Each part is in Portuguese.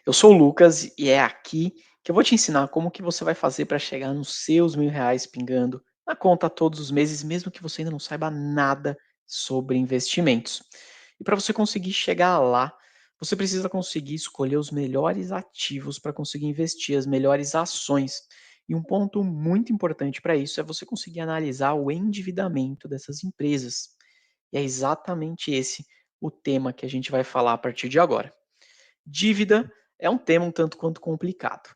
Eu sou o Lucas e é aqui que eu vou te ensinar como que você vai fazer para chegar nos seus R$ 1.000 pingando na conta todos os meses, mesmo que você ainda não saiba nada sobre investimentos. E para você conseguir chegar lá, você precisa conseguir escolher os melhores ativos para conseguir investir, as melhores ações. E um ponto muito importante para isso é você conseguir analisar o endividamento dessas empresas. E é exatamente esse o tema que a gente vai falar a partir de agora. Dívida é um tema um tanto quanto complicado.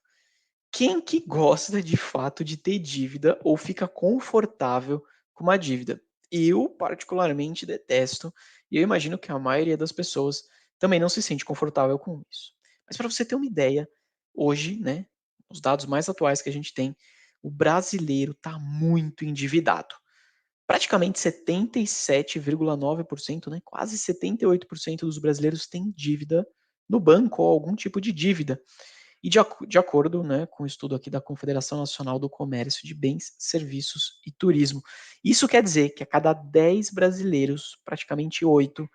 Quem que gosta de fato de ter dívida ou fica confortável com uma dívida? Eu particularmente detesto, e eu imagino que a maioria das pessoas também não se sente confortável com isso. Mas para você ter uma ideia, hoje, né, os dados mais atuais que a gente tem, o brasileiro está muito endividado. Praticamente 77,9%, né, quase 78% dos brasileiros têm dívida no banco ou algum tipo de dívida. E de acordo, né, com o estudo aqui da Confederação Nacional do Comércio de Bens, Serviços e Turismo. Isso quer dizer que a cada 10 brasileiros, praticamente 8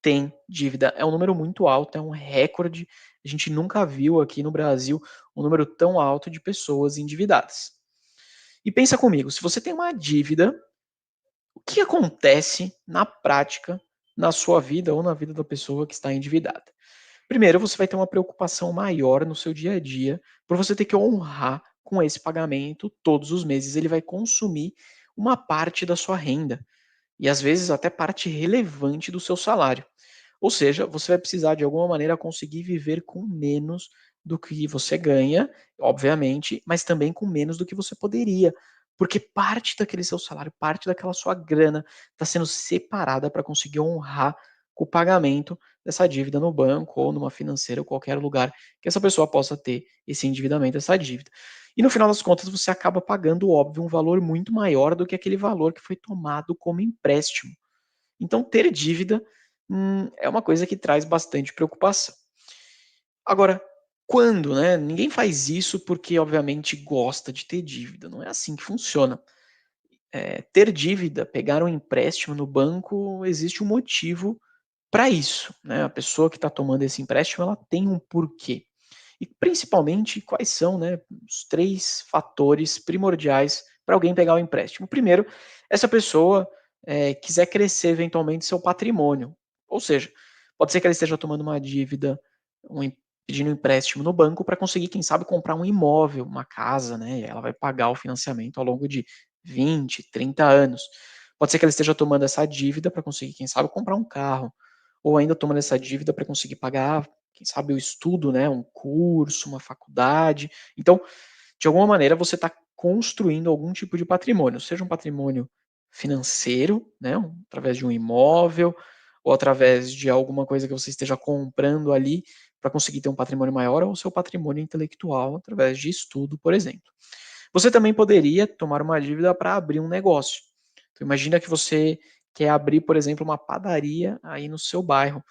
têm dívida. É um número muito alto, é um recorde. A gente nunca viu aqui no Brasil um número tão alto de pessoas endividadas. E pensa comigo, se você tem uma dívida, o que acontece na prática, na sua vida ou na vida da pessoa que está endividada? Primeiro, você vai ter uma preocupação maior no seu dia a dia, por você ter que honrar com esse pagamento todos os meses. Ele vai consumir uma parte da sua renda e às vezes até parte relevante do seu salário. Ou seja, você vai precisar de alguma maneira conseguir viver com menos do que você ganha, obviamente, mas também com menos do que você poderia, porque parte daquele seu salário, parte daquela sua grana está sendo separada para conseguir honrar com o pagamento dessa dívida no banco ou numa financeira ou qualquer lugar que essa pessoa possa ter esse endividamento, essa dívida. E no final das contas você acaba pagando, óbvio, um valor muito maior do que aquele valor que foi tomado como empréstimo. Então, ter dívida é uma coisa que traz bastante preocupação. Agora, quando, né? Ninguém faz isso porque, obviamente, gosta de ter dívida. Não é assim que funciona. Ter dívida, pegar um empréstimo no banco, existe um motivo para isso, né? A pessoa que está tomando esse empréstimo, ela tem um porquê. E principalmente, quais são, né, os três fatores primordiais para alguém pegar o empréstimo? Primeiro, essa pessoa quiser crescer eventualmente seu patrimônio. Ou seja, pode ser que ela esteja tomando uma dívida, pedindo um empréstimo no banco para conseguir, quem sabe, comprar um imóvel, uma casa, né? E ela vai pagar o financiamento ao longo de 20, 30 anos. Pode ser que ela esteja tomando essa dívida para conseguir, quem sabe, comprar um carro, ou ainda tomando essa dívida para conseguir pagar, quem sabe, o estudo, né, um curso, uma faculdade. Então, de alguma maneira, você está construindo algum tipo de patrimônio, seja um patrimônio financeiro, né, através de um imóvel, ou através de alguma coisa que você esteja comprando ali para conseguir ter um patrimônio maior, ou o seu patrimônio intelectual através de estudo, por exemplo. Você também poderia tomar uma dívida para abrir um negócio. Então, imagina que você quer abrir, por exemplo, uma padaria aí no seu bairro.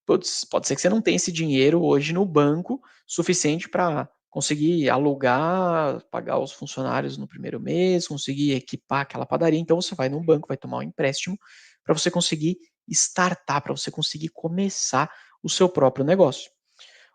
Putz, pode ser que você não tenha esse dinheiro hoje no banco suficiente para conseguir alugar, pagar os funcionários no primeiro mês, conseguir equipar aquela padaria. Então você vai no banco, vai tomar um empréstimo para você conseguir startar, para você conseguir começar o seu próprio negócio.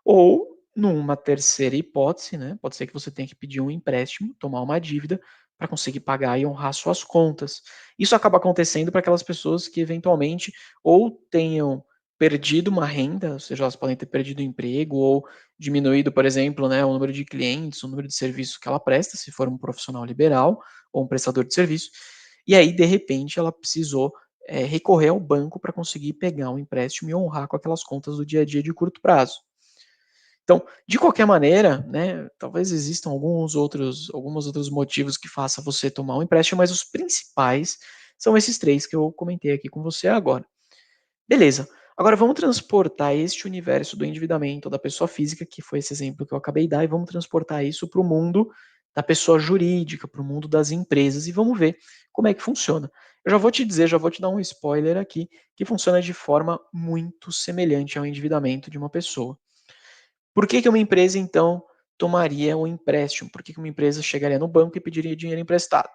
Ou, numa terceira hipótese, né, pode ser que você tenha que pedir um empréstimo, tomar uma dívida para conseguir pagar e honrar suas contas. Isso acaba acontecendo para aquelas pessoas que eventualmente ou tenham perdido uma renda, ou seja, elas podem ter perdido o emprego ou diminuído, por exemplo, né, o número de clientes, o número de serviços que ela presta, se for um profissional liberal ou um prestador de serviço, e aí, de repente, ela precisou recorrer ao banco para conseguir pegar um empréstimo e honrar com aquelas contas do dia a dia de curto prazo. Então, de qualquer maneira, né, talvez existam alguns outros motivos que faça você tomar um empréstimo, mas os principais são esses 3 que eu comentei aqui com você agora. Beleza, agora vamos transportar este universo do endividamento da pessoa física, que foi esse exemplo que eu acabei de dar, e vamos transportar isso para o mundo da pessoa jurídica, para o mundo das empresas, e vamos ver como é que funciona. Eu já vou te dizer, já vou te dar um spoiler aqui, que funciona de forma muito semelhante ao endividamento de uma pessoa. Por que que uma empresa, então, tomaria um empréstimo? Por que que uma empresa chegaria no banco e pediria dinheiro emprestado?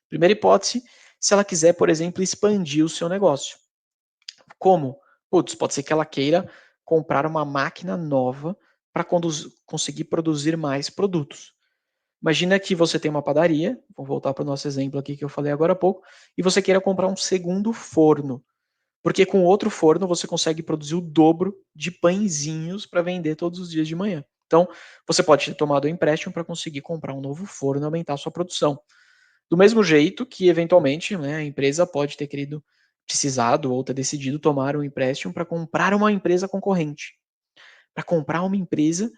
Primeira hipótese, se ela quiser, por exemplo, expandir o seu negócio. Como? Putz, pode ser que ela queira comprar uma máquina nova para conseguir produzir mais produtos. Imagina que você tem uma padaria, vou voltar para o nosso exemplo aqui que eu falei agora há pouco, e você queira comprar um segundo forno, porque com outro forno você consegue produzir o dobro de pãezinhos para vender todos os dias de manhã. Então, você pode ter tomado um empréstimo para conseguir comprar um novo forno e aumentar a sua produção. Do mesmo jeito que, eventualmente, né, a empresa pode ter precisado ou ter decidido tomar um empréstimo para comprar uma empresa concorrente, para comprar uma empresa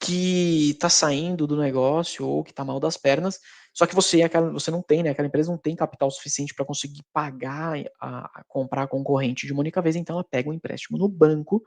que está saindo do negócio ou que está mal das pernas, só que você não tem, né, aquela empresa não tem capital suficiente para conseguir pagar a comprar a concorrente de uma única vez, então ela pega um empréstimo no banco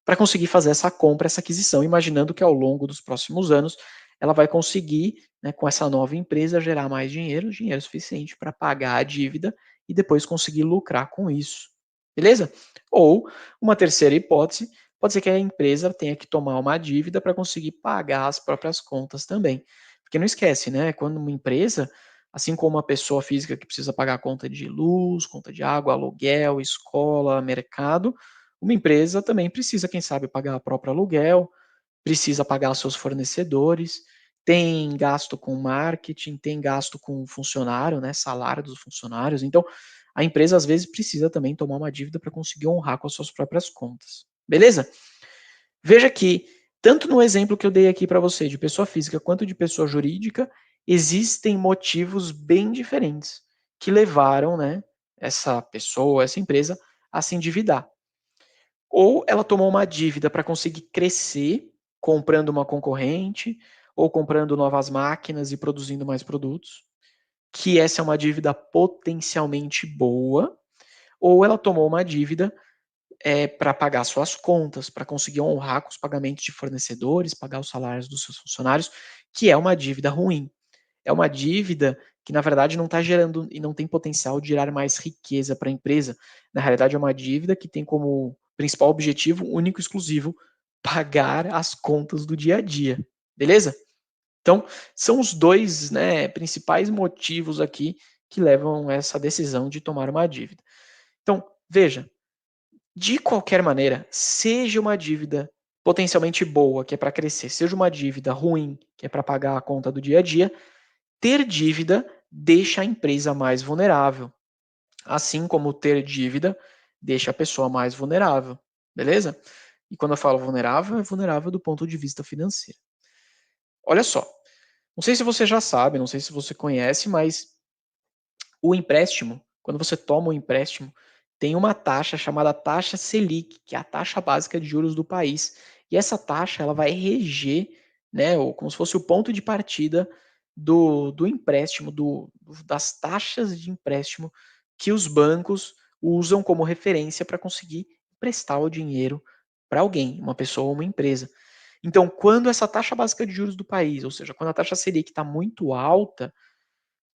para conseguir fazer essa compra, essa aquisição, imaginando que ao longo dos próximos anos ela vai conseguir, né, com essa nova empresa, gerar mais dinheiro, dinheiro suficiente para pagar a dívida e depois conseguir lucrar com isso. Beleza? Ou uma terceira hipótese, pode ser que a empresa tenha que tomar uma dívida para conseguir pagar as próprias contas também. Porque não esquece, né? Quando uma empresa, assim como uma pessoa física que precisa pagar a conta de luz, conta de água, aluguel, escola, mercado, uma empresa também precisa, quem sabe, pagar o próprio aluguel, precisa pagar seus fornecedores, tem gasto com marketing, tem gasto com funcionário, né, salário dos funcionários. Então, a empresa às vezes precisa também tomar uma dívida para conseguir honrar com as suas próprias contas. Beleza? Veja que, tanto no exemplo que eu dei aqui para você, de pessoa física quanto de pessoa jurídica, existem motivos bem diferentes que levaram, né, essa pessoa, essa empresa, a se endividar. Ou ela tomou uma dívida para conseguir crescer, comprando uma concorrente, ou comprando novas máquinas e produzindo mais produtos, que essa é uma dívida potencialmente boa, ou ela tomou uma dívida para pagar suas contas, para conseguir honrar com os pagamentos de fornecedores, pagar os salários dos seus funcionários, que é uma dívida ruim. É uma dívida que, na verdade, não está gerando e não tem potencial de gerar mais riqueza para a empresa. Na realidade, é uma dívida que tem como principal objetivo, único e exclusivo, pagar as contas do dia a dia. Beleza? Então, são os dois, né, principais motivos aqui que levam essa decisão de tomar uma dívida. Então, veja, de qualquer maneira, seja uma dívida potencialmente boa, que é para crescer, seja uma dívida ruim, que é para pagar a conta do dia a dia, ter dívida deixa a empresa mais vulnerável, assim como ter dívida deixa a pessoa mais vulnerável, beleza? E quando eu falo vulnerável, é vulnerável do ponto de vista financeiro. Olha só, não sei se você já sabe, não sei se você conhece, mas o empréstimo, quando você toma um empréstimo, tem uma taxa chamada taxa Selic, que é a taxa básica de juros do país. E essa taxa ela vai reger, né, ou como se fosse o ponto de partida do empréstimo, das taxas de empréstimo que os bancos usam como referência para conseguir emprestar o dinheiro para alguém, uma pessoa ou uma empresa. Então, quando essa taxa básica de juros do país, ou seja, quando a taxa Selic está muito alta,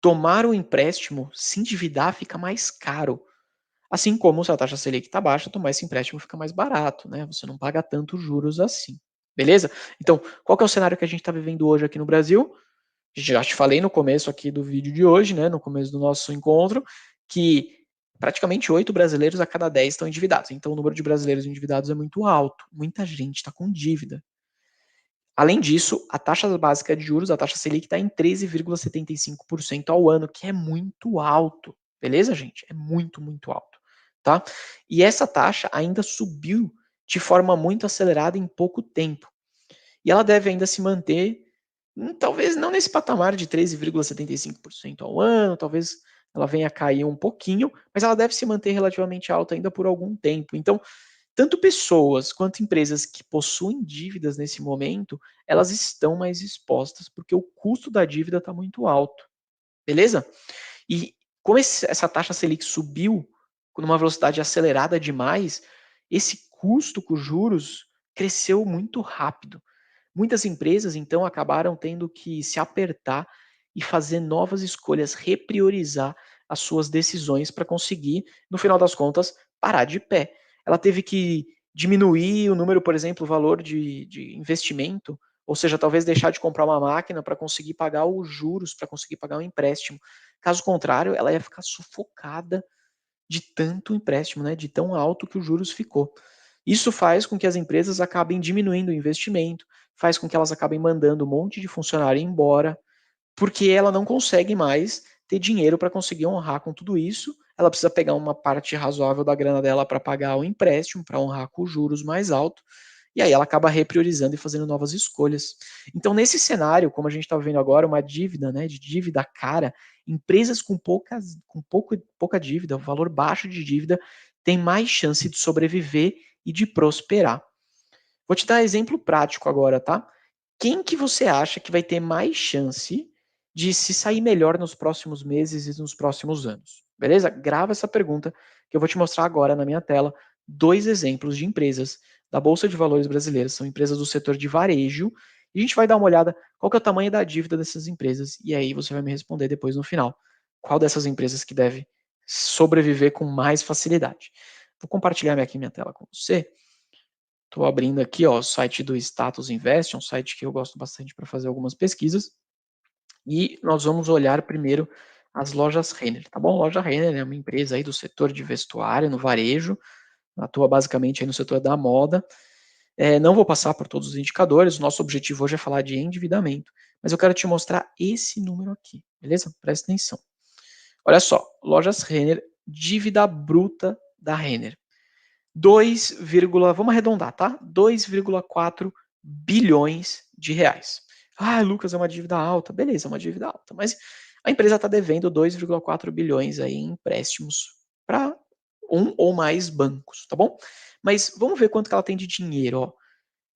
tomar um empréstimo, se endividar fica mais caro. Assim como se a taxa Selic está baixa, tomar esse empréstimo fica mais barato, né? Você não paga tantos juros assim. Beleza? Então, qual que é o cenário que a gente está vivendo hoje aqui no Brasil? Já te falei no começo aqui do vídeo de hoje, né? No começo do nosso encontro, que praticamente 8 brasileiros a cada 10 estão endividados. Então, o número de brasileiros endividados é muito alto. Muita gente está com dívida. Além disso, a taxa básica de juros, a taxa Selic, está em 13,75% ao ano, que é muito alto. Beleza, gente? É muito, muito alto. Tá? E essa taxa ainda subiu de forma muito acelerada em pouco tempo. E ela deve ainda se manter, talvez não nesse patamar de 13,75% ao ano, talvez ela venha a cair um pouquinho, mas ela deve se manter relativamente alta ainda por algum tempo. Então, tanto pessoas quanto empresas que possuem dívidas nesse momento, elas estão mais expostas, porque o custo da dívida está muito alto, beleza? E como essa taxa Selic subiu numa velocidade acelerada demais, esse custo com os juros cresceu muito rápido. Muitas empresas, então, acabaram tendo que se apertar e fazer novas escolhas, repriorizar as suas decisões para conseguir, no final das contas, parar de pé. Ela teve que diminuir o número, por exemplo, o valor de investimento, ou seja, talvez deixar de comprar uma máquina para conseguir pagar os juros, para conseguir pagar um empréstimo. Caso contrário, ela ia ficar sufocada de tanto empréstimo, né, de tão alto que os juros ficou. Isso faz com que as empresas acabem diminuindo o investimento, faz com que elas acabem mandando um monte de funcionário embora, porque ela não consegue mais ter dinheiro para conseguir honrar com tudo isso. Ela precisa pegar uma parte razoável da grana dela para pagar o empréstimo, para honrar com juros mais altos, e aí ela acaba repriorizando e fazendo novas escolhas. Então, nesse cenário, como a gente está vendo agora, uma dívida, né, de dívida cara, empresas com pouca dívida, valor baixo de dívida, têm mais chance de sobreviver e de prosperar. Vou te dar exemplo prático agora, tá? Quem que você acha que vai ter mais chance de se sair melhor nos próximos meses e nos próximos anos? Beleza? Grava essa pergunta que eu vou te mostrar agora na minha tela dois exemplos de empresas da Bolsa de Valores brasileira, são empresas do setor de varejo, e a gente vai dar uma olhada qual que é o tamanho da dívida dessas empresas, e aí você vai me responder depois no final. Qual dessas empresas que deve sobreviver com mais facilidade? Vou compartilhar aqui minha tela com você. Estou abrindo aqui, ó, o site do Status Invest, um site que eu gosto bastante para fazer algumas pesquisas. E nós vamos olhar primeiro as lojas Renner, tá bom? Loja Renner é uma empresa aí do setor de vestuário, no varejo, atua basicamente aí no setor da moda. Não vou passar por todos os indicadores, o nosso objetivo hoje é falar de endividamento, mas eu quero te mostrar esse número aqui, beleza? Presta atenção. Olha só, lojas Renner, dívida bruta da Renner. 2, vamos arredondar, tá? 2,4 bilhões de reais. Ah, Lucas, é uma dívida alta. Beleza, é uma dívida alta. Mas a empresa está devendo 2,4 bilhões aí em empréstimos para um ou mais bancos, tá bom? Mas vamos ver quanto que ela tem de dinheiro, ó.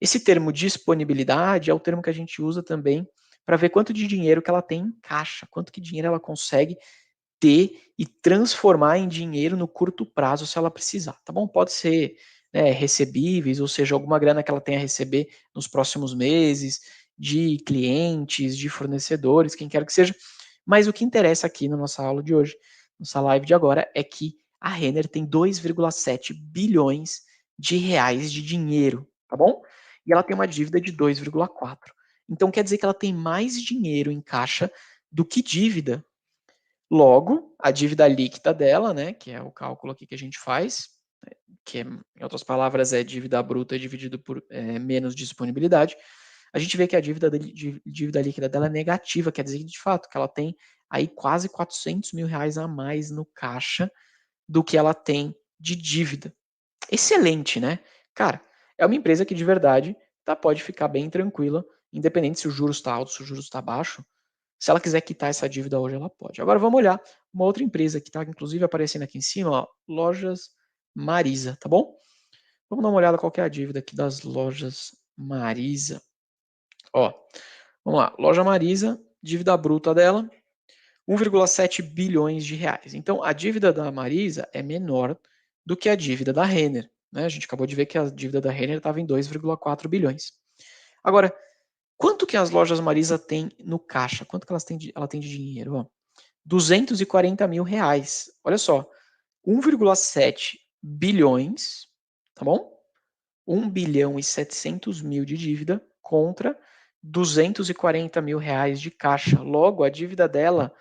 Esse termo disponibilidade é o termo que a gente usa também para ver quanto de dinheiro que ela tem em caixa, quanto que dinheiro ela consegue ter e transformar em dinheiro no curto prazo se ela precisar, tá bom? Pode ser, né, recebíveis, ou seja, alguma grana que ela tenha a receber nos próximos meses, de clientes, de fornecedores, quem quer que seja. Mas o que interessa aqui na nossa aula de hoje, nossa live de agora, é que a Renner tem 2,7 bilhões de reais de dinheiro, tá bom? E ela tem uma dívida de 2,4. Então quer dizer que ela tem mais dinheiro em caixa do que dívida. Logo, a dívida líquida dela, né, que é o cálculo aqui que a gente faz, que em outras palavras é dívida bruta dividido por menos disponibilidade, a gente vê que a dívida líquida dela é negativa, quer dizer de fato que ela tem aí quase 400 mil reais a mais no caixa do que ela tem de dívida. Excelente, né? Cara, é uma empresa que de verdade pode ficar bem tranquila, independente se o juros está alto, se o juros está baixo, se ela quiser quitar essa dívida hoje, ela pode. Agora vamos olhar uma outra empresa que está inclusive aparecendo aqui em cima, ó, Lojas Marisa, tá bom? Vamos dar uma olhada qual que é a dívida aqui das Lojas Marisa. Ó, vamos lá, Loja Marisa, dívida bruta dela, 1,7 bilhões de reais. Então, a dívida da Marisa é menor do que a dívida da Renner. Né? A gente acabou de ver que a dívida da Renner estava em 2,4 bilhões. Agora, quanto que as lojas Marisa têm no caixa? Quanto que ela tem de dinheiro? Ó, 240 mil reais. Olha só, 1,7 bilhões, tá bom? 1 bilhão e 700 mil de dívida contra 240 mil reais de caixa. Logo, a dívida dela,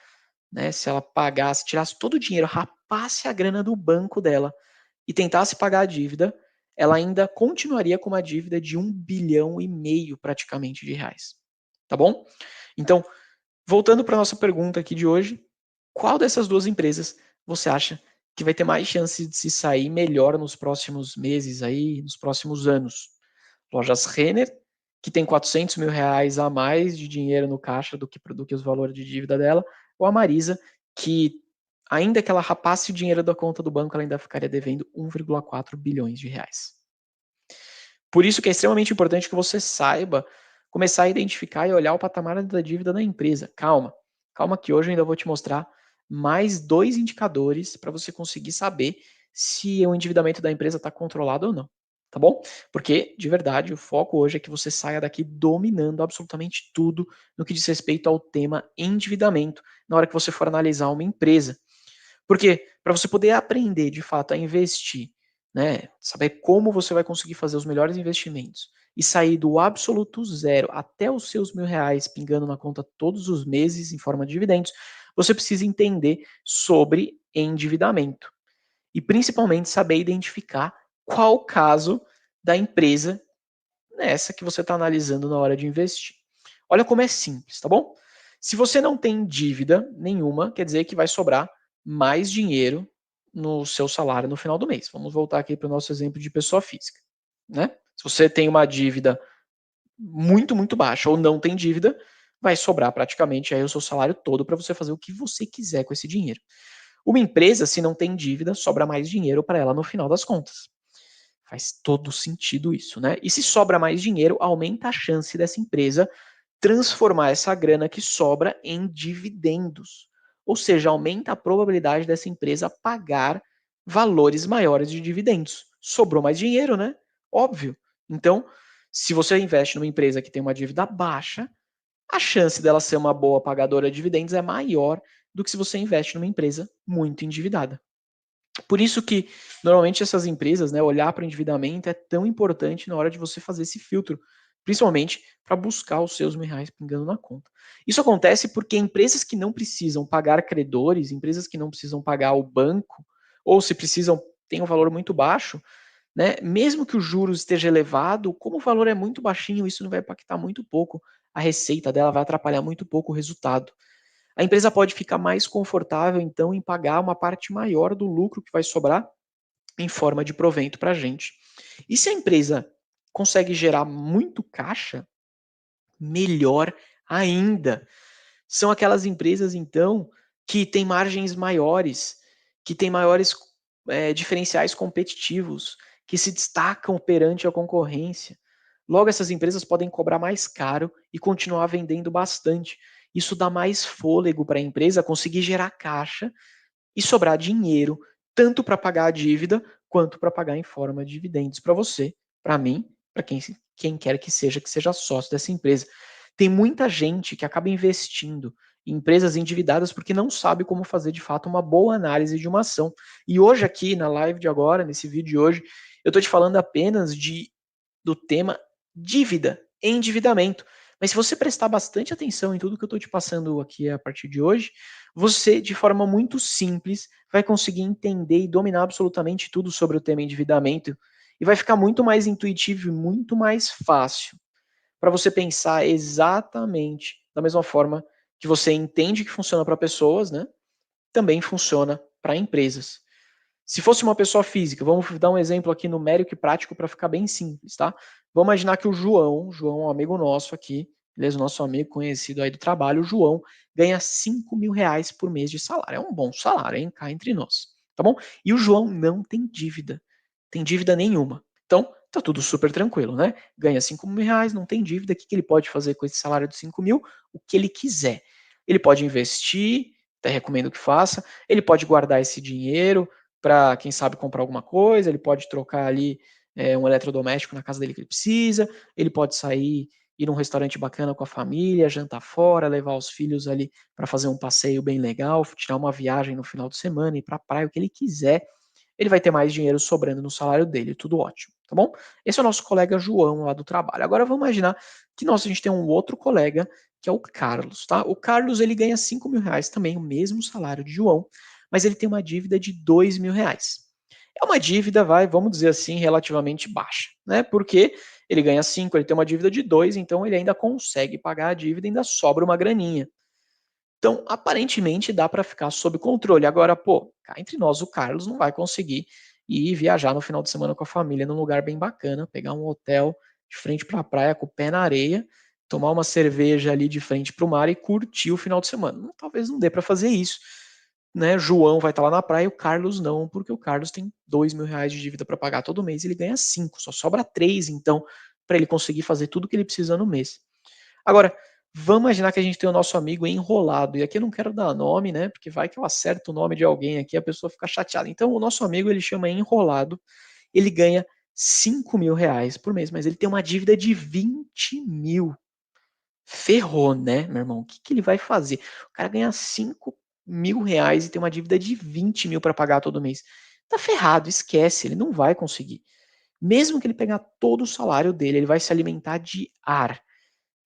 né, se ela pagasse, tirasse todo o dinheiro, rapasse a grana do banco dela e tentasse pagar a dívida, ela ainda continuaria com uma dívida de 1 bilhão e meio praticamente de reais. Tá bom? Então, voltando para a nossa pergunta aqui de hoje, qual dessas duas empresas você acha que vai ter mais chance de se sair melhor nos próximos meses aí, nos próximos anos? Lojas Renner, que tem 400 mil reais a mais de dinheiro no caixa do que os valores de dívida dela, ou a Marisa, que ainda que ela rapasse o dinheiro da conta do banco, ela ainda ficaria devendo 1,4 bilhões de reais. Por isso que é extremamente importante que você saiba começar a identificar e olhar o patamar da dívida da empresa. Calma, calma que hoje eu ainda vou te mostrar mais dois indicadores para você conseguir saber se o endividamento da empresa está controlado ou não. Tá bom? Porque, de verdade, o foco hoje é que você saia daqui dominando absolutamente tudo no que diz respeito ao tema endividamento na hora que você for analisar uma empresa. Porque para você poder aprender de fato a investir, né, saber como você vai conseguir fazer os melhores investimentos e sair do absoluto zero até os seus R$ 1.000 pingando na conta todos os meses em forma de dividendos, você precisa entender sobre endividamento e principalmente saber identificar qual o caso da empresa nessa que você está analisando na hora de investir. Olha como é simples, tá bom? Se você não tem dívida nenhuma, quer dizer que vai sobrar mais dinheiro no seu salário no final do mês. Vamos voltar aqui para o nosso exemplo de pessoa física, né? Se você tem uma dívida muito baixa ou não tem dívida, vai sobrar praticamente aí o seu salário todo para você fazer o que você quiser com esse dinheiro. Uma empresa, se não tem dívida, sobra mais dinheiro para ela no final das contas. Faz todo sentido isso, né? E se sobra mais dinheiro, aumenta a chance dessa empresa transformar essa grana que sobra em dividendos. Ou seja, aumenta a probabilidade dessa empresa pagar valores maiores de dividendos. Sobrou mais dinheiro, né? Óbvio. Então, se você investe numa empresa que tem uma dívida baixa, a chance dela ser uma boa pagadora de dividendos é maior do que se você investe numa empresa muito endividada. Por isso que, normalmente, essas empresas, né, olhar para o endividamento é tão importante na hora de você fazer esse filtro, principalmente para buscar os seus R$ 1.000 pingando na conta. Isso acontece porque empresas que não precisam pagar credores, empresas que não precisam pagar o banco, ou se precisam, tem um valor muito baixo, né, mesmo que o juros esteja elevado, como o valor é muito baixinho, isso não vai impactar muito pouco a receita dela, vai atrapalhar muito pouco o resultado. A empresa pode ficar mais confortável, então, em pagar uma parte maior do lucro que vai sobrar em forma de provento para a gente. E se a empresa consegue gerar muito caixa, melhor ainda. São aquelas empresas, então, que têm margens maiores, que têm maiores diferenciais competitivos, que se destacam perante a concorrência. Logo, essas empresas podem cobrar mais caro e continuar vendendo bastante. Isso dá mais fôlego para a empresa conseguir gerar caixa e sobrar dinheiro, tanto para pagar a dívida, quanto para pagar em forma de dividendos para você, para mim, para quem quer que seja sócio dessa empresa. Tem muita gente que acaba investindo em empresas endividadas porque não sabe como fazer de fato uma boa análise de uma ação. E hoje aqui na live de agora, nesse vídeo de hoje, eu estou te falando apenas do tema dívida, endividamento. Mas se você prestar bastante atenção em tudo que eu estou te passando aqui a partir de hoje, você, de forma muito simples, vai conseguir entender e dominar absolutamente tudo sobre o tema endividamento e vai ficar muito mais intuitivo e muito mais fácil para você pensar exatamente da mesma forma que você entende que funciona para pessoas, né? Também funciona para empresas. Se fosse uma pessoa física, vamos dar um exemplo aqui numérico e prático para ficar bem simples, tá? Vamos imaginar que o João é um amigo nosso aqui, beleza? Nosso amigo conhecido aí do trabalho, o João ganha R$ 5.000 por mês de salário. É um bom salário, hein? Cá entre nós, tá bom? E o João não tem dívida nenhuma. Então, tá tudo super tranquilo, né? Ganha R$ 5.000, não tem dívida, o que ele pode fazer com esse salário de 5.000? O que ele quiser. Ele pode investir, até recomendo que faça, ele pode guardar esse dinheiro, para, quem sabe, comprar alguma coisa, ele pode trocar ali um eletrodoméstico na casa dele que ele precisa, ele pode sair, ir num restaurante bacana com a família, jantar fora, levar os filhos ali para fazer um passeio bem legal, tirar uma viagem no final de semana, ir para a praia, o que ele quiser, ele vai ter mais dinheiro sobrando no salário dele, tudo ótimo, tá bom? Esse é o nosso colega João lá do trabalho. Agora vamos imaginar que a gente tem um outro colega, que é o Carlos, tá? O Carlos, ele ganha R$ 5.000 também, o mesmo salário de João, mas ele tem uma dívida de R$ 2.000. É uma dívida, vamos dizer assim, relativamente baixa, né? Porque ele ganha 5, ele tem uma dívida de 2, então ele ainda consegue pagar a dívida e ainda sobra uma graninha. Então, aparentemente, dá para ficar sob controle. Agora, pô, cá entre nós, o Carlos não vai conseguir ir viajar no final de semana com a família num lugar bem bacana, pegar um hotel de frente para a praia com o pé na areia, tomar uma cerveja ali de frente para o mar e curtir o final de semana. Talvez não dê para fazer isso, né? João vai estar lá na praia e o Carlos não, porque o Carlos tem R$ 2.000 de dívida para pagar todo mês e ele ganha 5, só sobra 3, então, para ele conseguir fazer tudo que ele precisa no mês. Agora, vamos imaginar que a gente tem o nosso amigo enrolado, e aqui eu não quero dar nome, né, porque vai que eu acerto o nome de alguém aqui, a pessoa fica chateada. Então, o nosso amigo, ele chama enrolado, ele ganha R$ 5.000 por mês, mas ele tem uma dívida de 20.000. Ferrou, né, meu irmão? O que ele vai fazer? O cara ganha R$ 5.000 e tem uma dívida de 20.000 para pagar todo mês. Tá ferrado, esquece, ele não vai conseguir. Mesmo que ele pegar todo o salário dele, ele vai se alimentar de ar.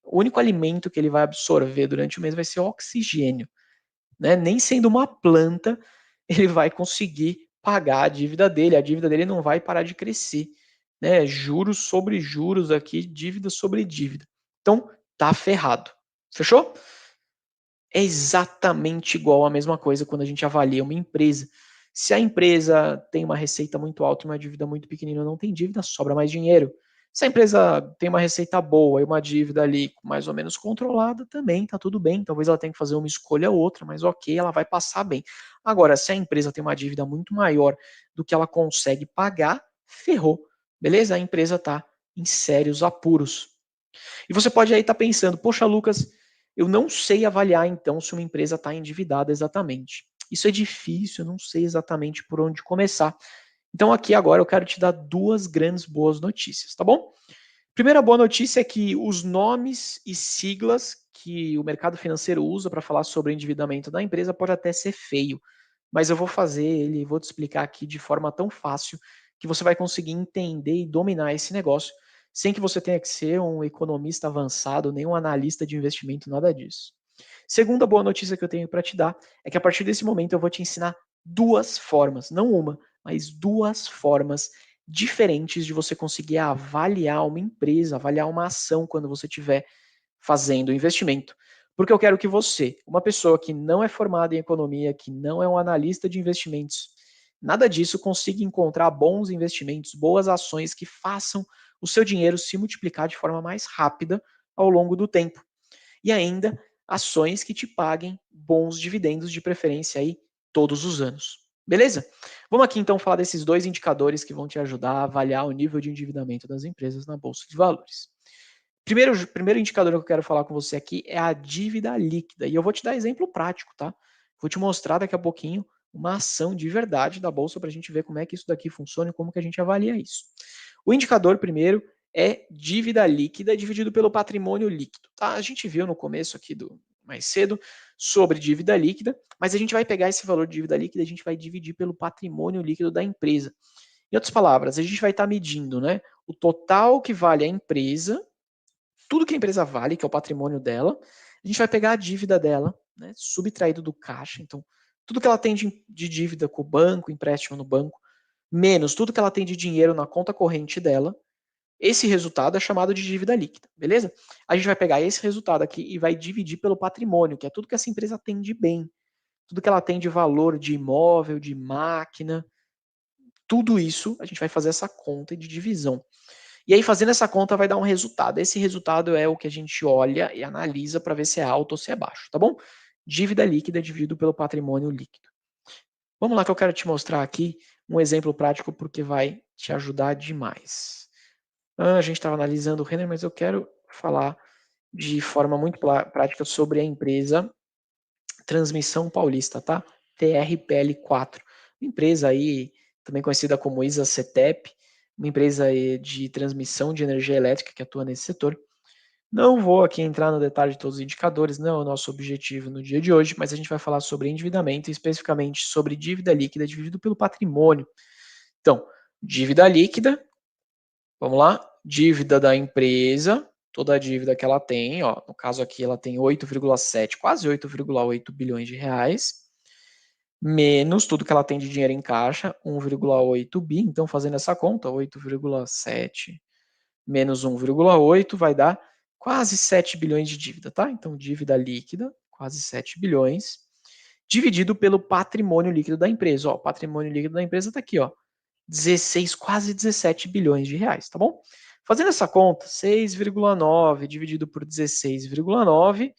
O único alimento que ele vai absorver durante o mês vai ser oxigênio, né? Nem sendo uma planta, ele vai conseguir pagar a dívida dele não vai parar de crescer. né? Juros sobre juros aqui, dívida sobre dívida. Então, tá ferrado. Fechou? É exatamente igual a mesma coisa quando a gente avalia uma empresa. Se a empresa tem uma receita muito alta e uma dívida muito pequenina, não tem dívida, sobra mais dinheiro. Se a empresa tem uma receita boa e uma dívida ali mais ou menos controlada, também tá tudo bem. Talvez ela tenha que fazer uma escolha ou outra, mas ok, ela vai passar bem. Agora, se a empresa tem uma dívida muito maior do que ela consegue pagar, ferrou. Beleza? A empresa está em sérios apuros. E você pode aí estar pensando, poxa, Lucas, eu não sei avaliar então se uma empresa está endividada exatamente. Isso é difícil, eu não sei exatamente por onde começar. Então aqui agora eu quero te dar duas grandes boas notícias, tá bom? Primeira boa notícia é que os nomes e siglas que o mercado financeiro usa para falar sobre o endividamento da empresa pode até ser feio, mas eu vou fazer ele, vou te explicar aqui de forma tão fácil que você vai conseguir entender e dominar esse negócio, sem que você tenha que ser um economista avançado, nem um analista de investimento, nada disso. Segunda boa notícia que eu tenho para te dar é que a partir desse momento eu vou te ensinar duas formas, não uma, mas duas formas diferentes de você conseguir avaliar uma empresa, avaliar uma ação quando você estiver fazendo investimento. Porque eu quero que você, uma pessoa que não é formada em economia, que não é um analista de investimentos, nada disso, consiga encontrar bons investimentos, boas ações que façam o seu dinheiro se multiplicar de forma mais rápida ao longo do tempo. E ainda ações que te paguem bons dividendos, de preferência aí todos os anos. Beleza? Vamos aqui então falar desses dois indicadores que vão te ajudar a avaliar o nível de endividamento das empresas na bolsa de valores. Primeiro indicador que eu quero falar com você aqui é a dívida líquida. E eu vou te dar exemplo prático, tá? Vou te mostrar daqui a pouquinho uma ação de verdade da bolsa para a gente ver como é que isso daqui funciona e como que a gente avalia isso. O indicador primeiro é dívida líquida dividido pelo patrimônio líquido. Tá? A gente viu no começo aqui do mais cedo sobre dívida líquida, mas a gente vai pegar esse valor de dívida líquida e a gente vai dividir pelo patrimônio líquido da empresa. Em outras palavras, a gente vai estar medindo, né, o total que vale a empresa, tudo que a empresa vale, que é o patrimônio dela, a gente vai pegar a dívida dela, né, subtraído do caixa, então tudo que ela tem de dívida com o banco, empréstimo no banco, menos tudo que ela tem de dinheiro na conta corrente dela, esse resultado é chamado de dívida líquida, beleza? A gente vai pegar esse resultado aqui e vai dividir pelo patrimônio, que é tudo que essa empresa tem de bem, tudo que ela tem de valor de imóvel, de máquina, tudo isso a gente vai fazer essa conta de divisão. E aí, fazendo essa conta, vai dar um resultado. Esse resultado é o que a gente olha e analisa para ver se é alto ou se é baixo, tá bom? Dívida líquida dividido pelo patrimônio líquido. Vamos lá que eu quero te mostrar aqui um exemplo prático porque vai te ajudar demais. A gente estava analisando o Renner, mas eu quero falar de forma muito prática sobre a empresa Transmissão Paulista, tá? TRPL4. Uma empresa aí, também conhecida como ISA-CETEP, uma empresa aí de transmissão de energia elétrica que atua nesse setor. Não vou aqui entrar no detalhe de todos os indicadores, não é o nosso objetivo no dia de hoje, mas a gente vai falar sobre endividamento, especificamente sobre dívida líquida dividido pelo patrimônio. Então, dívida líquida, vamos lá, dívida da empresa, toda a dívida que ela tem, ó, no caso aqui ela tem 8,7, quase 8,8 bilhões de reais, menos tudo que ela tem de dinheiro em caixa, 1,8 bi, então fazendo essa conta, 8,7 menos 1,8 vai dar quase 7 bilhões de dívida, tá? Então dívida líquida, quase 7 bilhões, dividido pelo patrimônio líquido da empresa, ó, o patrimônio líquido da empresa está aqui, ó, 16, quase 17 bilhões de reais, tá bom? Fazendo essa conta, 6,9 dividido por 16,9,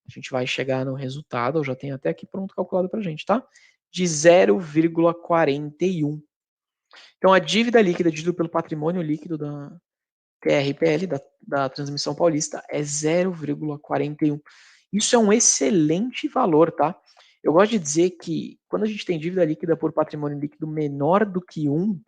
a gente vai chegar no resultado, eu já tenho até aqui pronto calculado para a gente, tá? De 0,41. Então, a dívida líquida dividido pelo patrimônio líquido da TRPL, da Transmissão Paulista, é 0,41. Isso é um excelente valor, tá? Eu gosto de dizer que quando a gente tem dívida líquida por patrimônio líquido menor do que 1,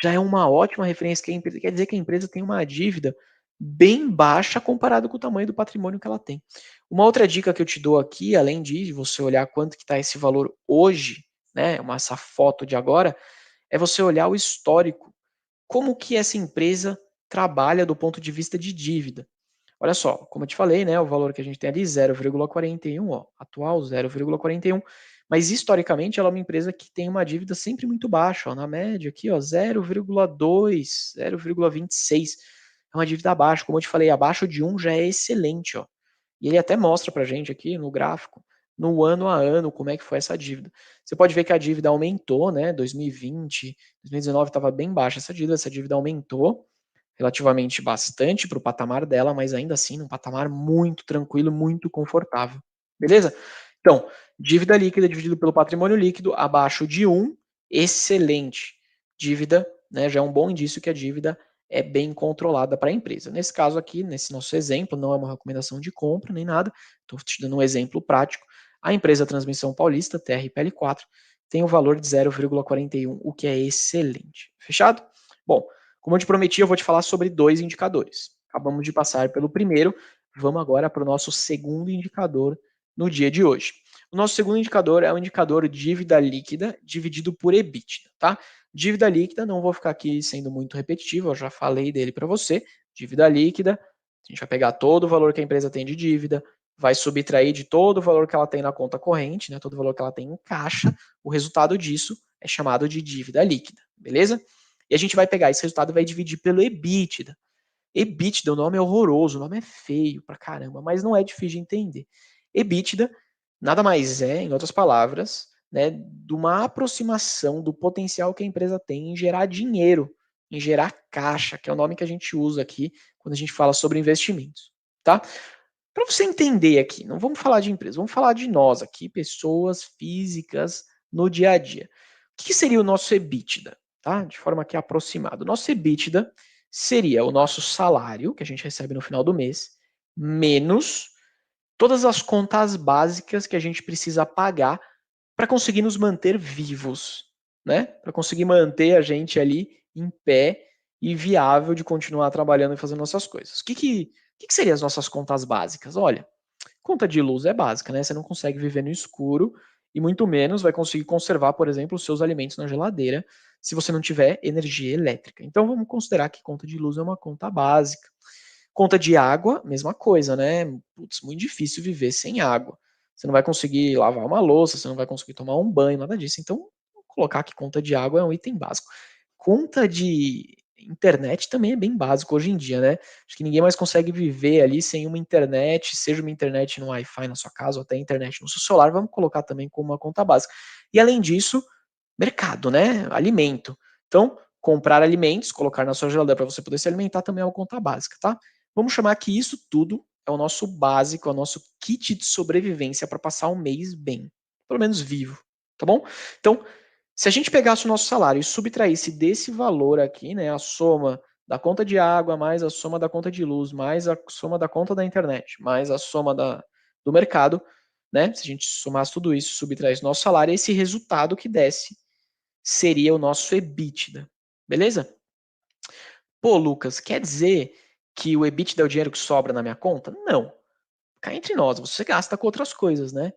já é uma ótima referência, que a empresa, quer dizer que a empresa tem uma dívida bem baixa comparado com o tamanho do patrimônio que ela tem. Uma outra dica que eu te dou aqui, além de você olhar quanto que está esse valor hoje, né, essa foto de agora, é você olhar o histórico. Como que essa empresa trabalha do ponto de vista de dívida? Olha só, como eu te falei, né, o valor que a gente tem ali, 0,41, ó, atual 0,41, Mas historicamente ela é uma empresa que tem uma dívida sempre muito baixa, ó, na média aqui, ó, 0,2, 0,26. É uma dívida baixa, como eu te falei, abaixo de 1 já é excelente, ó. E ele até mostra pra gente aqui no gráfico, no ano a ano, como é que foi essa dívida. Você pode ver que a dívida aumentou, né? 2020, 2019 estava bem baixa essa dívida aumentou relativamente bastante para o patamar dela, mas ainda assim num patamar muito tranquilo, muito confortável. Beleza? Então, dívida líquida dividido pelo patrimônio líquido abaixo de 1, excelente. Dívida, né, já é um bom indício que a dívida é bem controlada para a empresa. Nesse caso aqui, nesse nosso exemplo, não é uma recomendação de compra nem nada, estou te dando um exemplo prático. A empresa Transmissão Paulista, TRPL4, tem o valor de 0,41, o que é excelente. Fechado? Bom, como eu te prometi, eu vou te falar sobre dois indicadores. Acabamos de passar pelo primeiro, vamos agora para o nosso segundo indicador no dia de hoje. O nosso segundo indicador é o indicador dívida líquida dividido por EBITDA, tá? Dívida líquida, não vou ficar aqui sendo muito repetitivo, eu já falei dele para você. Dívida líquida, a gente vai pegar todo o valor que a empresa tem de dívida, vai subtrair de todo o valor que ela tem na conta corrente, né, todo o valor que ela tem em caixa, o resultado disso é chamado de dívida líquida, beleza? E a gente vai pegar esse resultado e vai dividir pelo EBITDA. EBITDA, o nome é horroroso, o nome é feio pra caramba, mas não é difícil de entender. EBITDA nada mais é, em outras palavras, né, de uma aproximação do potencial que a empresa tem em gerar dinheiro, em gerar caixa, que é o nome que a gente usa aqui quando a gente fala sobre investimentos, tá? Para você entender aqui, não vamos falar de empresa, vamos falar de nós aqui, pessoas físicas no dia a dia. O que seria o nosso EBITDA, tá? De forma aqui aproximada. O nosso EBITDA seria o nosso salário que a gente recebe no final do mês, menos todas as contas básicas que a gente precisa pagar para conseguir nos manter vivos, né? Para conseguir manter a gente ali em pé e viável de continuar trabalhando e fazendo nossas coisas. O que seriam as nossas contas básicas? Olha, conta de luz é básica, né? Você não consegue viver no escuro e muito menos vai conseguir conservar, por exemplo, os seus alimentos na geladeira se você não tiver energia elétrica. Então vamos considerar que conta de luz é uma conta básica. Conta de água, mesma coisa, né? Putz, muito difícil viver sem água. Você não vai conseguir lavar uma louça, você não vai conseguir tomar um banho, nada disso. Então, vou colocar que conta de água é um item básico. Conta de internet também é bem básico hoje em dia, né? Acho que ninguém mais consegue viver ali sem uma internet, seja uma internet no Wi-Fi na sua casa ou até internet no seu celular, vamos colocar também como uma conta básica. E além disso, mercado, né? Alimento. Então, comprar alimentos, colocar na sua geladeira para você poder se alimentar também é uma conta básica, tá? Vamos chamar que isso tudo é o nosso básico, é o nosso kit de sobrevivência para passar um mês bem, pelo menos vivo, tá bom? Então, se a gente pegasse o nosso salário e subtraísse desse valor aqui, né, a soma da conta de água, mais a soma da conta de luz, mais a soma da conta da internet, mais a soma do mercado, né? Se a gente somasse tudo isso, subtraísse nosso salário, esse resultado que desse seria o nosso EBITDA, beleza? Pô, Lucas, quer dizer que o EBITDA é o dinheiro que sobra na minha conta? Não. Cá entre nós, você gasta com outras coisas, né?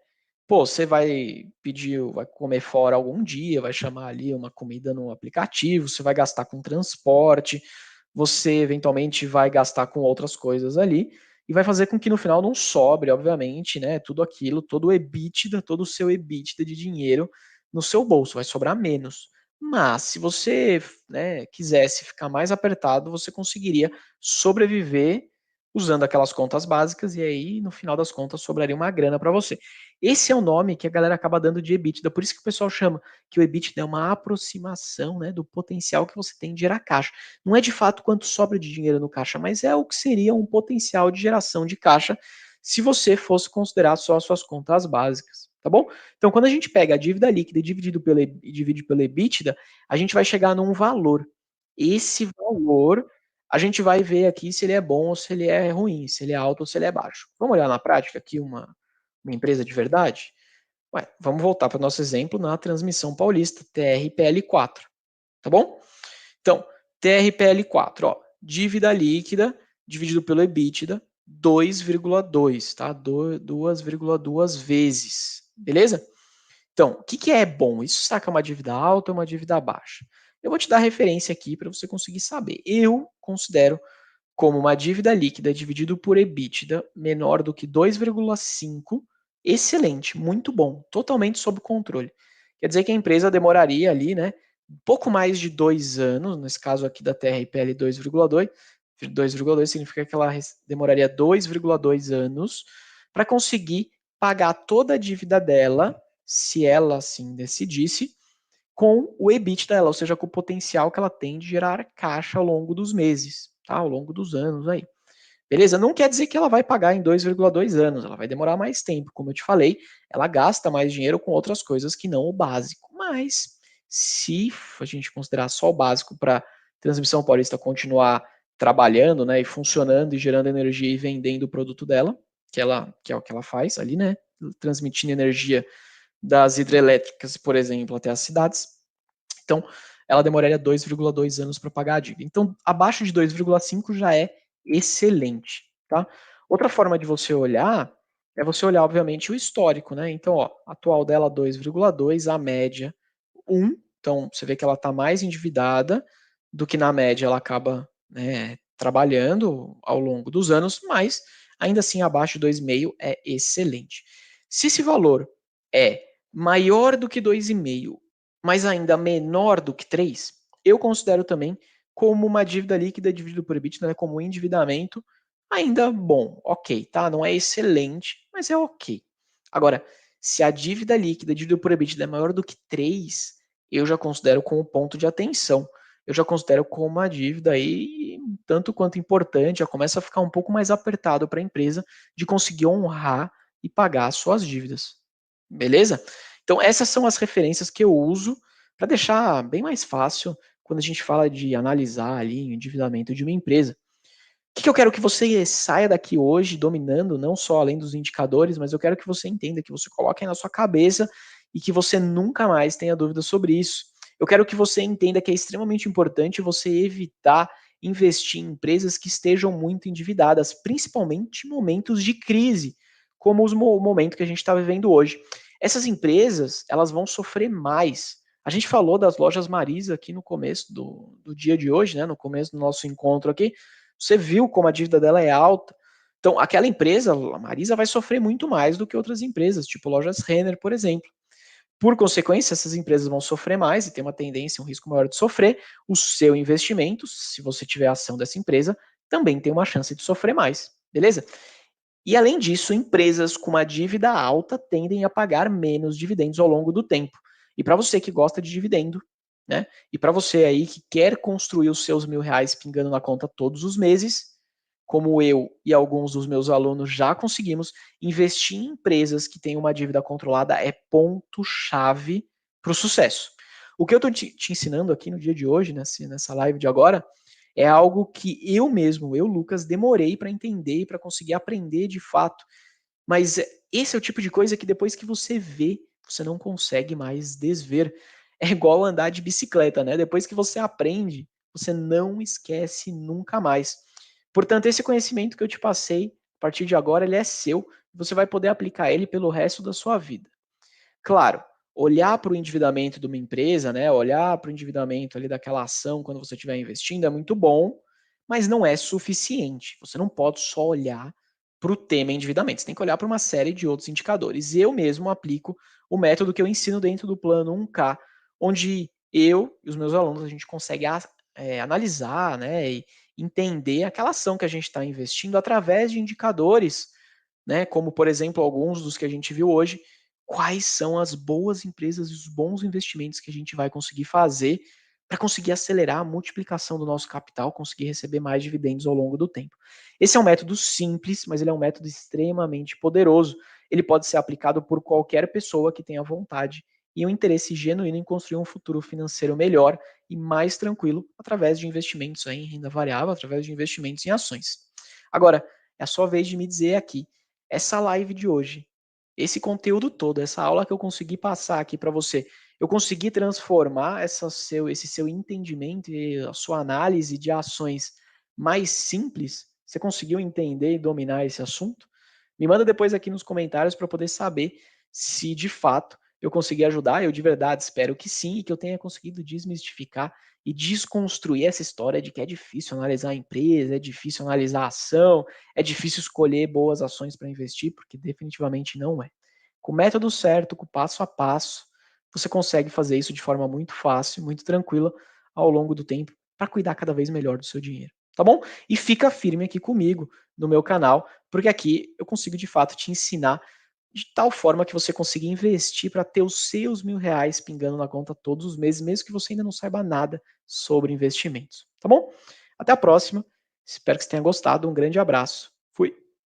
Pô, você vai pedir, vai comer fora algum dia, vai chamar ali uma comida no aplicativo, você vai gastar com transporte, você eventualmente vai gastar com outras coisas ali e vai fazer com que no final não sobre, obviamente, né? Tudo aquilo, todo o EBITDA, todo o seu EBITDA de dinheiro no seu bolso, vai sobrar menos. Mas se você, né, quisesse ficar mais apertado, você conseguiria sobreviver usando aquelas contas básicas e aí no final das contas sobraria uma grana para você. Esse é o nome que a galera acaba dando de EBITDA, por isso que o pessoal chama que o EBITDA é uma aproximação, né, do potencial que você tem de gerar caixa. Não é de fato quanto sobra de dinheiro no caixa, mas é o que seria um potencial de geração de caixa se você fosse considerar só as suas contas básicas, tá bom? Então, quando a gente pega a dívida líquida e divide pelo EBITDA, a gente vai chegar num valor. Esse valor a gente vai ver aqui se ele é bom ou se ele é ruim, se ele é alto ou se ele é baixo. Vamos olhar na prática aqui uma empresa de verdade? Ué, vamos voltar para o nosso exemplo na Transmissão Paulista, TRPL4, tá bom? Então, TRPL4, ó, dívida líquida dividido pelo EBITDA, 2,2, tá? 2,2 vezes, beleza? Então, o que, que é bom? Isso saca uma dívida alta ou uma dívida baixa? Eu vou te dar referência aqui para você conseguir saber. Eu considero como uma dívida líquida dividido por EBITDA menor do que 2,5 excelente, muito bom, totalmente sob controle. Quer dizer que a empresa demoraria ali, né, um pouco mais de 2 anos, nesse caso aqui da TRPL 2,2 significa que ela demoraria 2,2 anos para conseguir pagar toda a dívida dela, se ela assim decidisse, com o EBITDA dela, ou seja, com o potencial que ela tem de gerar caixa ao longo dos meses, tá? Ao longo dos anos aí. Beleza? Não quer dizer que ela vai pagar em 2,2 anos, ela vai demorar mais tempo, como eu te falei, ela gasta mais dinheiro com outras coisas que não o básico. Mas se a gente considerar só o básico para Transmissão Paulista continuar trabalhando, né, e funcionando e gerando energia e vendendo o produto dela, que é o que ela faz ali, né, transmitindo energia das hidrelétricas, por exemplo, até as cidades. Então, ela demoraria 2,2 anos para pagar a dívida. Então, abaixo de 2,5 já é excelente, tá? Outra forma de você olhar é você olhar, obviamente, o histórico, né? Então, ó, a atual dela 2,2, a média 1. Então, você vê que ela está mais endividada do que na média ela acaba, né, trabalhando ao longo dos anos, mas ainda assim abaixo de 2,5 é excelente. Se esse valor é maior do que 2,5, mas ainda menor do que 3, eu considero também como uma dívida líquida dividido por EBITDA, né, como um endividamento ainda bom, ok, tá? Não é excelente, mas é ok. Agora, se a dívida líquida dividido por EBITDA é maior do que 3, eu já considero como ponto de atenção. Eu já considero como uma dívida aí tanto quanto importante, já começa a ficar um pouco mais apertado para a empresa de conseguir honrar e pagar as suas dívidas. Beleza? Então, essas são as referências que eu uso para deixar bem mais fácil quando a gente fala de analisar ali o endividamento de uma empresa. O que eu quero que você saia daqui hoje dominando, não só além dos indicadores, mas eu quero que você entenda, que você coloque aí na sua cabeça e que você nunca mais tenha dúvida sobre isso. Eu quero que você entenda que é extremamente importante você evitar investir em empresas que estejam muito endividadas, principalmente em momentos de crise, como o momento que a gente está vivendo hoje. Essas empresas, elas vão sofrer mais. A gente falou das lojas Marisa aqui no começo do dia de hoje, né, no começo do nosso encontro aqui. Você viu como a dívida dela é alta. Então, aquela empresa, a Marisa, vai sofrer muito mais do que outras empresas, tipo lojas Renner, por exemplo. Por consequência, essas empresas vão sofrer mais e tem uma tendência, um risco maior de sofrer. O seu investimento, se você tiver ação dessa empresa, também tem uma chance de sofrer mais, beleza? E além disso, empresas com uma dívida alta tendem a pagar menos dividendos ao longo do tempo. E para você que gosta de dividendo, né? E para você aí que quer construir os seus R$ 1.000 pingando na conta todos os meses, como eu e alguns dos meus alunos já conseguimos, investir em empresas que têm uma dívida controlada é ponto-chave para o sucesso. O que eu estou te ensinando aqui no dia de hoje, nessa live de agora, é algo que eu mesmo, eu, Lucas, demorei para entender e para conseguir aprender de fato. Mas esse é o tipo de coisa que depois que você vê, você não consegue mais desver. É igual andar de bicicleta, né? Depois que você aprende, você não esquece nunca mais. Portanto, esse conhecimento que eu te passei, a partir de agora, ele é seu. Você vai poder aplicar ele pelo resto da sua vida. Claro, olhar para o endividamento de uma empresa, né, olhar para o endividamento ali daquela ação quando você estiver investindo é muito bom, mas não é suficiente. Você não pode só olhar para o tema endividamento, você tem que olhar para uma série de outros indicadores. Eu mesmo aplico o método que eu ensino dentro do plano 1K, onde eu e os meus alunos a gente consegue analisar, né, e entender aquela ação que a gente está investindo através de indicadores, né, como por exemplo alguns dos que a gente viu hoje, quais são as boas empresas e os bons investimentos que a gente vai conseguir fazer para conseguir acelerar a multiplicação do nosso capital, conseguir receber mais dividendos ao longo do tempo. Esse é um método simples, mas ele é um método extremamente poderoso. Ele pode ser aplicado por qualquer pessoa que tenha vontade e um interesse genuíno em construir um futuro financeiro melhor e mais tranquilo através de investimentos em renda variável, através de investimentos em ações. Agora, é a sua vez de me dizer aqui, essa live de hoje, esse conteúdo todo, essa aula que eu consegui passar aqui para você, eu consegui transformar esse seu entendimento e a sua análise de ações mais simples? Você conseguiu entender e dominar esse assunto? Me manda depois aqui nos comentários para poder saber se de fato eu consegui ajudar. Eu de verdade espero que sim e que eu tenha conseguido desmistificar e desconstruir essa história de que é difícil analisar a empresa, é difícil analisar a ação, é difícil escolher boas ações para investir, porque definitivamente não é. Com o método certo, com o passo a passo, você consegue fazer isso de forma muito fácil, muito tranquila ao longo do tempo, para cuidar cada vez melhor do seu dinheiro, tá bom? E fica firme aqui comigo no meu canal, porque aqui eu consigo de fato te ensinar de tal forma que você consiga investir para ter os seus R$ 1.000 pingando na conta todos os meses, mesmo que você ainda não saiba nada sobre investimentos, tá bom? Até a próxima, espero que você tenha gostado, um grande abraço, fui!